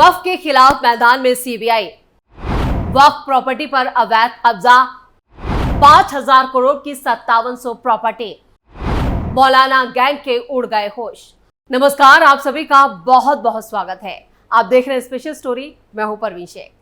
वक्फ के खिलाफ मैदान में सीबीआई। वक्फ प्रॉपर्टी पर अवैध कब्जा, 5,000 करोड़ की 5700 प्रॉपर्टी। मौलाना गैंग के उड़ गए होश। नमस्कार, आप सभी का बहुत बहुत स्वागत है। आप देख रहे हैं स्पेशल स्टोरी। मैं हूं परवीन शेख।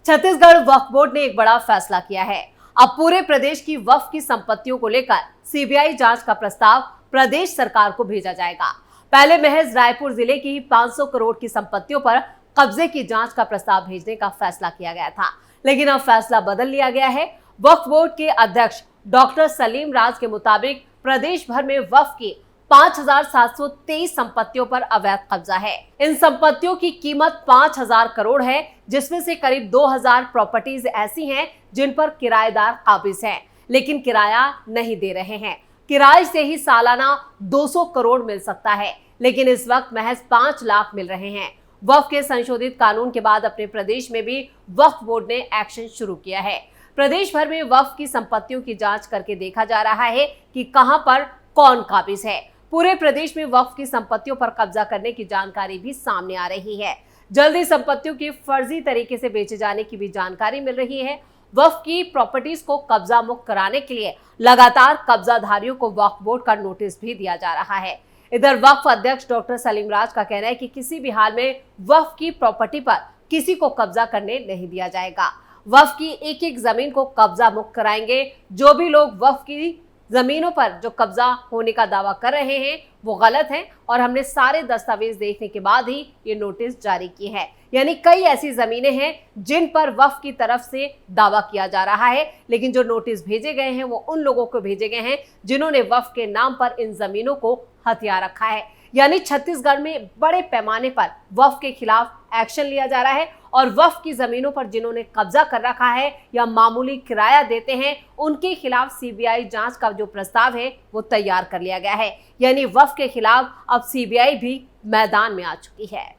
छत्तीसगढ़ वक्फ बोर्ड ने एक बड़ा फैसला किया है। अब पूरे प्रदेश की वक्फ की संपत्तियों को लेकर सीबीआई जांच का प्रस्ताव प्रदेश सरकार को भेजा जाएगा। पहले महज रायपुर जिले की 500 करोड़ की संपत्तियों पर कब्जे की जांच का प्रस्ताव भेजने का फैसला किया गया था, लेकिन अब फैसला बदल लिया गया है। वक्फ बोर्ड के अध्यक्ष डॉक्टर सलीम राज के मुताबिक प्रदेश भर में वक्फ की 5,723 संपत्तियों पर अवैध कब्जा है। इन संपत्तियों की कीमत 5,000 करोड़ है, जिसमें से करीब 2,000 प्रॉपर्टीज ऐसी हैं जिन पर किराएदार काबिज हैं, लेकिन किराया नहीं दे रहे हैं। किराए से ही सालाना 200 करोड़ मिल सकता है, लेकिन इस वक्त महज 5 लाख मिल रहे हैं। वक्फ के संशोधित कानून के बाद अपने प्रदेश में भी वक्फ बोर्ड ने एक्शन शुरू किया है। प्रदेश भर में वक्फ की संपत्तियों की जांच करके देखा जा रहा है कि कहां पर कौन काबिज है। पूरे प्रदेश में वक्फ की संपत्तियों पर कब्जा करने की जानकारी भी सामने आ रही है। जल्दी संपत्तियों की फर्जी तरीके से बेचे जाने की भी जानकारी मिल रही है। वक्फ की प्रॉपर्टीज को कब्जा मुक्त कराने के लिए लगातार कब्जाधारियों को वक्फ बोर्ड का नोटिस भी दिया जा रहा है। इधर वक्फ अध्यक्ष डॉक्टर सलीम राज का कहना है कि किसी भी हाल में वक्फ की प्रॉपर्टी पर किसी को कब्जा करने नहीं दिया जाएगा। वक्फ की एक एक जमीन को कब्जा मुक्त कराएंगे। जो भी लोग वक्फ की जमीनों पर जो कब्जा होने का दावा कर रहे हैं वो गलत है और हमने सारे दस्तावेज देखने के बाद ही ये नोटिस जारी की है। यानी कई ऐसी जमीनें हैं जिन पर वक्फ की तरफ से दावा किया जा रहा है, लेकिन जो नोटिस भेजे गए हैं वो उन लोगों को भेजे गए हैं जिन्होंने वक्फ के नाम पर इन जमीनों को हथिया रखा है। यानी छत्तीसगढ़ में बड़े पैमाने पर वक्फ के खिलाफ एक्शन लिया जा रहा है और वक्फ की जमीनों पर जिन्होंने कब्जा कर रखा है या मामूली किराया देते हैं उनके खिलाफ सीबीआई जांच का जो प्रस्ताव है वो तैयार कर लिया गया है। यानी वक्फ के खिलाफ अब सीबीआई भी मैदान में आ चुकी है।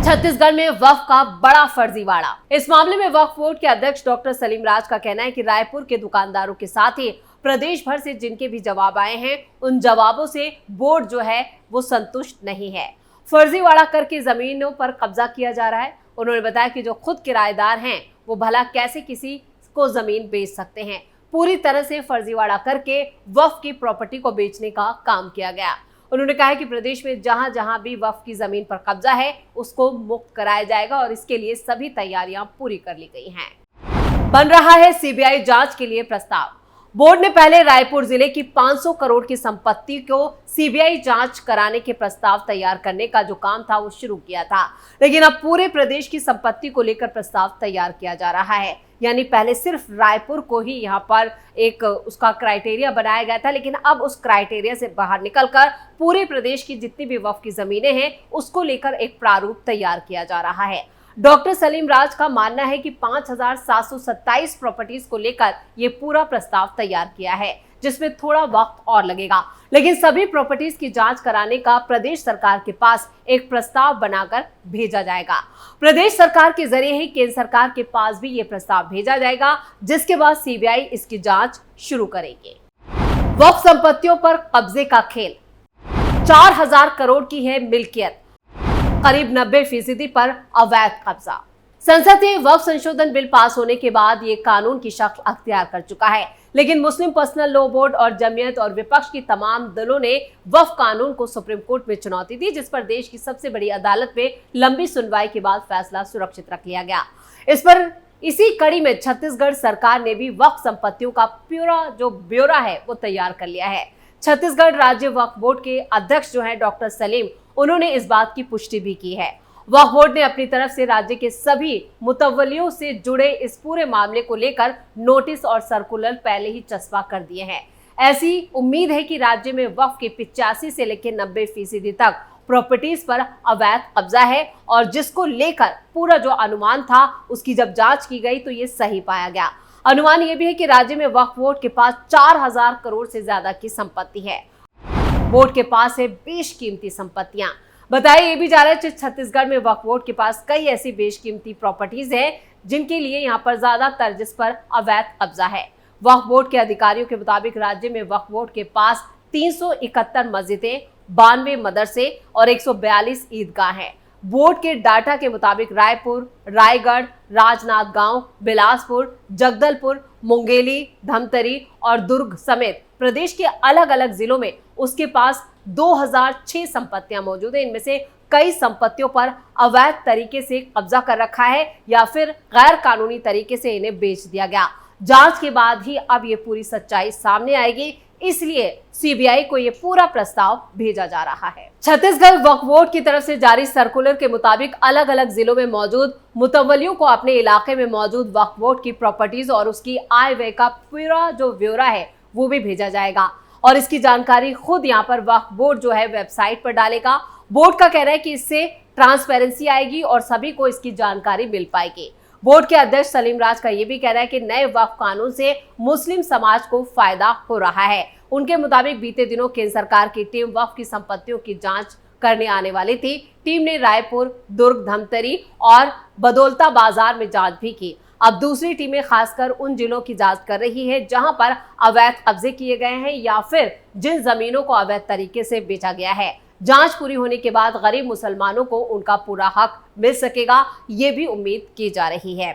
छत्तीसगढ़ में वक्फ का बड़ा फर्जीवाड़ा। इस मामले में वक्फ बोर्ड के अध्यक्ष डॉक्टर सलीम राज का कहना है कि रायपुर के दुकानदारों के साथ ही प्रदेश भर से जिनके भी जवाब आए हैं उन जवाबों से बोर्ड जो है वो संतुष्ट नहीं है। फर्जीवाड़ा करके जमीनों पर कब्जा किया जा रहा है। उन्होंने बताया कि जो खुद किराएदार हैं वो भला कैसे किसी को जमीन बेच सकते हैं। पूरी तरह से फर्जीवाड़ा करके वक्फ की प्रॉपर्टी को बेचने का काम किया गया। उन्होंने कहा कि प्रदेश में जहां जहां भी वक्फ की जमीन पर कब्जा है उसको मुक्त कराया जाएगा और इसके लिए सभी तैयारियां पूरी कर ली गई हैं। बन रहा है सीबीआई जांच के लिए प्रस्ताव। बोर्ड ने पहले रायपुर जिले की 500 करोड़ की संपत्ति को सीबीआई जांच कराने के प्रस्ताव तैयार करने का जो काम था वो शुरू किया था, लेकिन अब पूरे प्रदेश की संपत्ति को लेकर प्रस्ताव तैयार किया जा रहा है। यानी पहले सिर्फ रायपुर को ही यहाँ पर एक उसका क्राइटेरिया बनाया गया था, लेकिन अब उस क्राइटेरिया से बाहर निकलकर पूरे प्रदेश की जितनी भी वक्फ की जमीनें हैं उसको लेकर एक प्रारूप तैयार किया जा रहा है। डॉक्टर सलीम राज का मानना है कि 5,727 प्रॉपर्टीज को लेकर ये पूरा प्रस्ताव तैयार किया है, जिसमें थोड़ा वक्त और लगेगा, लेकिन सभी प्रॉपर्टीज की जांच कराने का प्रदेश सरकार के पास एक प्रस्ताव बनाकर भेजा जाएगा। प्रदेश सरकार के जरिए ही केंद्र सरकार के पास भी ये प्रस्ताव भेजा जाएगा, जिसके बाद सीबीआई इसकी जांच शुरू करेगी। वक्फ संपत्तियों पर कब्जे का खेल। 4,000 करोड़ की है मिल्कियत, करीब 90% पर अवैध कब्जा। संसद से वक्फ संशोधन बिल पास होने के बाद ये कानून की शक्ल अख्तियार कर चुका है, लेकिन मुस्लिम पर्सनल लॉ बोर्ड और जमीयत और विपक्ष की तमाम दलों ने वक्फ कानून को सुप्रीम कोर्ट में चुनौती दी, जिस पर देश की सबसे बड़ी अदालत में लंबी सुनवाई के बाद फैसला सुरक्षित रख लिया गया। इसी कड़ी में छत्तीसगढ़ सरकार ने भी वक्फ संपत्तियों का पूरा जो ब्यौरा है वो तैयार कर लिया है। छत्तीसगढ़ राज्य वक्फ बोर्ड के अध्यक्ष जो है डॉक्टर सलीम, उन्होंने इस बात की पुष्टि भी की है। वक्फ बोर्ड ने अपनी तरफ से राज्य के सभी मुतवल्लियों से जुड़े इस पूरे मामले को लेकर नोटिस और सर्कुलर पहले ही चस्पा कर दिए हैं। ऐसी उम्मीद है कि राज्य में वक्फ के 85 से लेकर 90% तक प्रॉपर्टीज पर अवैध कब्जा है और जिसको लेकर पूरा जो अनुमान था उसकी जब जांच की गई तो ये सही पाया गया। अनुमान ये भी है कि राज्य में वक्फ बोर्ड के पास 4,000 करोड़ से ज्यादा की संपत्ति है। बोर्ड के पास है बेशकीमती संपत्तियां। बताया ये भी जा रहा है कि छत्तीसगढ़ में वक्फ बोर्ड के पास कई ऐसी बेशकीमती प्रॉपर्टीज है जिनके लिए यहाँ पर ज्यादातर जिस पर अवैध कब्जा है। वक्फ बोर्ड के अधिकारियों के मुताबिक राज्य में वक्फ बोर्ड के पास 371 मस्जिदें, 92 मदरसे और 142 ईदगाह हैं। बोर्ड के डाटा के मुताबिक रायपुर, रायगढ़, राजनांदगांव, बिलासपुर, जगदलपुर, मुंगेली, धमतरी और दुर्ग समेत प्रदेश के अलग अलग जिलों में उसके पास 2006 संपत्तियां मौजूद हैं। इनमें से कई संपत्तियों पर अवैध तरीके से कब्जा कर रखा है या फिर गैर कानूनी तरीके से इन्हें बेच दिया गया। जांच के बाद ही अब ये पूरी सच्चाई सामने आएगी, इसलिए सीबीआई को ये पूरा प्रस्ताव भेजा जा रहा है। छत्तीसगढ़ वक्फ बोर्ड की तरफ से जारी सर्कुलर के मुताबिक अलग अलग जिलों में मौजूद मुतवल्लियों को अपने इलाके में मौजूद वक्फ बोर्ड की प्रॉपर्टीज और उसकी आय व्यय का पूरा जो ब्यौरा है वो भी भेजा जाएगा और इसकी जानकारी खुद यहाँ पर वक्फ बोर्ड जो है वेबसाइट पर डालेगा। बोर्ड का कहना है कि इससे ट्रांसपेरेंसी आएगी और सभी को इसकी जानकारी मिल पाएगी। बोर्ड के अध्यक्ष सलीम राज का यह भी कहना है कि नए वक्फ कानून से मुस्लिम समाज को फायदा हो रहा है। उनके मुताबिक बीते दिनों केंद्र सरकार की टीम वक्फ की संपत्तियों की जांच करने आने वाली थी। टीम ने रायपुर, दुर्ग, धमतरी और बदौलता बाजार में जांच भी की। अब दूसरी टीमें खासकर उन जिलों की जांच कर रही है जहां पर अवैध कब्जे किए गए हैं या फिर जिन जमीनों को अवैध तरीके से बेचा गया है। जांच पूरी होने के बाद गरीब मुसलमानों को उनका पूरा हक मिल सकेगा, ये भी उम्मीद की जा रही है।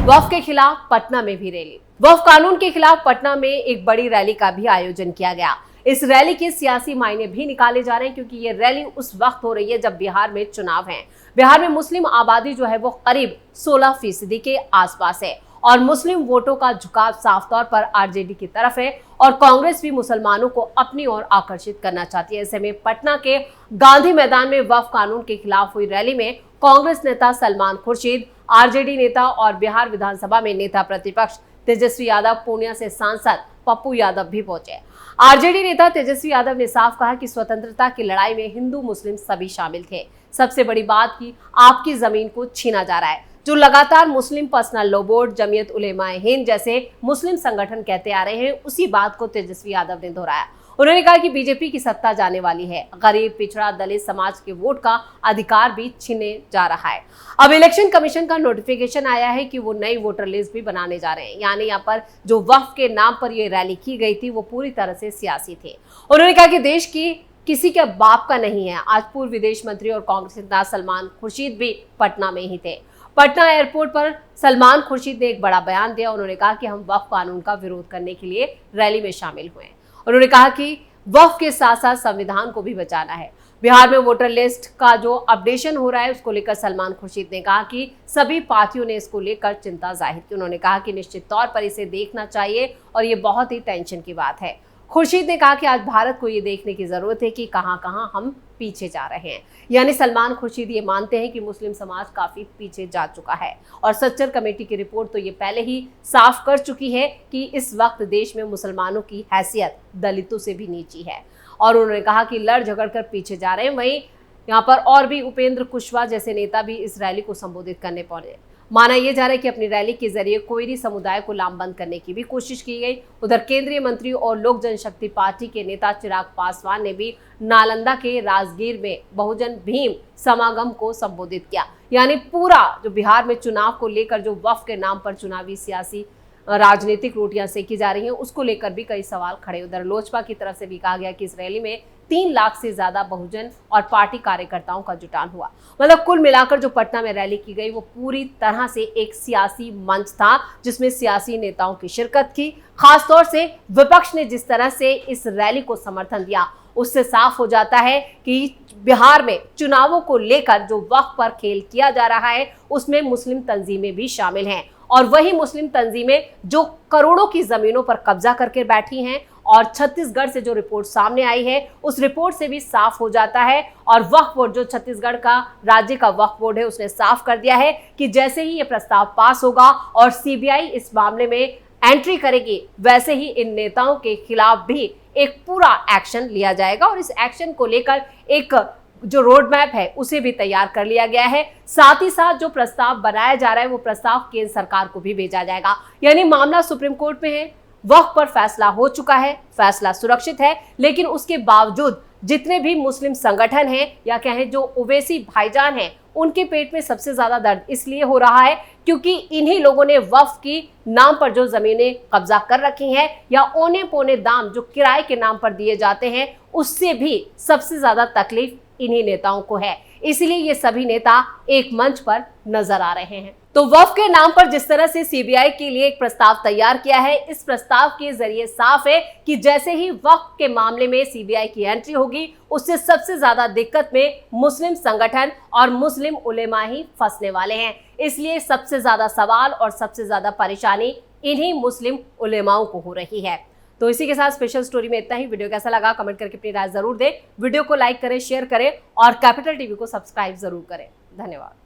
वक्फ के खिलाफ पटना में भी रैली। वक्फ कानून के खिलाफ पटना में एक बड़ी रैली का भी आयोजन किया गया। इस रैली के सियासी मायने भी निकाले जा रहे हैं क्योंकि ये रैली उस वक्त हो रही है जब बिहार में चुनाव है। बिहार में मुस्लिम आबादी जो है वो करीब 16% के आसपास है और मुस्लिम वोटों का झुकाव साफ तौर पर आरजेडी की तरफ है और कांग्रेस भी मुसलमानों को अपनी ओर आकर्षित करना चाहती है। ऐसे में पटना के गांधी मैदान में वक्फ कानून के खिलाफ हुई रैली में कांग्रेस नेता सलमान खुर्शीद, आरजेडी नेता और बिहार विधानसभा में नेता प्रतिपक्ष तेजस्वी यादव, पूर्णिया से सांसद पप्पू यादव भी पहुंचे। आरजेडी नेता तेजस्वी यादव ने साफ कहा कि स्वतंत्रता की लड़ाई में हिंदू मुस्लिम सभी शामिल थे। सबसे बड़ी बात कि आपकी जमीन को छीना जा रहा है, जो लगातार मुस्लिम personal law board, Jamiat उलेमाए Hind जैसे मुस्लिम संगठन कहते आ रहे हैं, उसी बात को तेजस्वी यादव ने दोहराया। उन्होंने कहा कि बीजेपी की सत्ता जाने वाली है, गरीब, पिछड़ा, दलित समाज के वोट का अधिकार भी छीने जा रहा है। अब इलेक्शन कमीशन का नोटिफिकेशन आया है कि वो नई वोटर लिस्ट भी बनाने जा रहे हैं। यानी यहाँ पर जो वक्फ के नाम पर ये रैली की गई थी वो पूरी तरह से सियासी थी। उन्होंने कहा कि देश की किसी के बाप का नहीं है। आज पूर्व विदेश मंत्री और कांग्रेस नेता सलमान खुर्शीद भी पटना में ही थे। पटना एयरपोर्ट पर सलमान खुर्शीद ने एक बड़ा बयान दिया। उन्होंने कहा कि हम वक्फ कानून का विरोध करने के लिए रैली में शामिल हुए। उन्होंने कहा कि वक्फ के साथ साथ संविधान को भी बचाना है। बिहार में वोटर लिस्ट का जो अपडेशन हो रहा है उसको लेकर सलमान खुर्शीद ने कहा कि सभी पार्टियों ने इसको लेकर चिंता जाहिर की। उन्होंने कहा कि निश्चित तौर पर इसे देखना चाहिए और ये बहुत ही टेंशन की बात है। खुर्शीद ने कहा कि आज भारत को ये देखने की जरूरत है कि कहां कहां हम पीछे जा रहे हैं। यानी सलमान खुर्शीद ये मानते हैं कि मुस्लिम समाज काफी पीछे जा चुका है और सच्चर कमेटी की रिपोर्ट तो ये पहले ही साफ कर चुकी है कि इस वक्त देश में मुसलमानों की हैसियत दलितों से भी नीची है। और उन्होंने कहा कि लड़ झगड़ कर पीछे जा रहे हैं। वहीं यहाँ पर और भी उपेंद्र कुशवाहा जैसे नेता भी इस रैली को संबोधित करने पहुंचे। माना यह जा रहा है कि अपनी रैली के जरिए कोयरी समुदाय को लामबंद करने की भी कोशिश की गई। उधर केंद्रीय मंत्री और लोक जनशक्ति पार्टी के नेता चिराग पासवान ने भी नालंदा के राजगीर में बहुजन भीम समागम को संबोधित किया। यानी पूरा जो बिहार में चुनाव को लेकर जो वक्फ के नाम पर चुनावी सियासी राजनीतिक रोटियां सेकी जा रही हैं उसको लेकर भी कई सवाल खड़े। उधर लोजपा की तरफ से भी कहा गया कि इस रैली में 3 लाख से ज्यादा बहुजन और पार्टी कार्यकर्ताओं का जुटान हुआ। मतलब कुल मिलाकर जो पटना में रैली की गई वो पूरी तरह से एक सियासी मंच था जिसमें सियासी नेताओं की शिरकत की। खासतौर से विपक्ष ने जिस तरह से इस रैली को समर्थन दिया उससे साफ हो जाता है कि बिहार में चुनावों को लेकर जो वक्फ पर खेल किया जा रहा है उसमें मुस्लिम तंजीमें भी शामिल हैं और वही मुस्लिम तंजीमें जो करोड़ों की जमीनों पर कब्जा करके बैठी हैं। और छत्तीसगढ़ से जो रिपोर्ट सामने आई है उस रिपोर्ट से भी साफ हो जाता है और वक्फ बोर्ड जो छत्तीसगढ़ का राज्य का वक्फ बोर्ड है उसने साफ कर दिया है कि जैसे ही ये प्रस्ताव पास होगा और सीबीआई इस मामले में एंट्री करेगी वैसे ही इन नेताओं के खिलाफ भी एक पूरा एक्शन लिया जाएगा और इस एक्शन को लेकर एक जो रोड मैप है उसे भी तैयार कर लिया गया है। साथ ही साथ जो प्रस्ताव बनाया जा रहा है वो प्रस्ताव केंद्र सरकार को भी भेजा जाएगा। यानी मामला सुप्रीम कोर्ट में है, वक्फ पर फैसला हो चुका है, फैसला सुरक्षित है, लेकिन उसके बावजूद जितने भी मुस्लिम संगठन हैं या कहें जो ओवैसी भाईजान हैं उनके पेट में सबसे ज्यादा दर्द इसलिए हो रहा है क्योंकि इन्हीं लोगों ने वक्फ की नाम पर जो जमीनें कब्जा कर रखी हैं या औने पौने दाम जो किराए के नाम पर दिए जाते हैं उससे भी सबसे ज्यादा तकलीफ इन्हीं नेताओं को है, इसलिए ये सभी नेता एक मंच पर नजर आ रहे हैं। तो वक्फ के नाम पर जिस तरह से सीबीआई के लिए एक प्रस्ताव तैयार किया है, इस प्रस्ताव के जरिए साफ है कि जैसे ही वक्फ के मामले में सीबीआई की एंट्री होगी, उससे सबसे ज्यादा दिक्कत में मुस्लिम संगठन और मुस्लिम उलेमा ही फंसने वाले हैं। इसलिए सबसे ज्यादा सवाल और सबसे ज्यादा परेशानी इन्हीं मुस्लिम उलेमाओं को हो रही है। तो इसी के साथ स्पेशल स्टोरी में इतना ही। वीडियो कैसा लगा कमेंट करके अपनी राय जरूर दें। वीडियो को लाइक करें, शेयर करें और कैपिटल टीवी को सब्सक्राइब जरूर करें। धन्यवाद।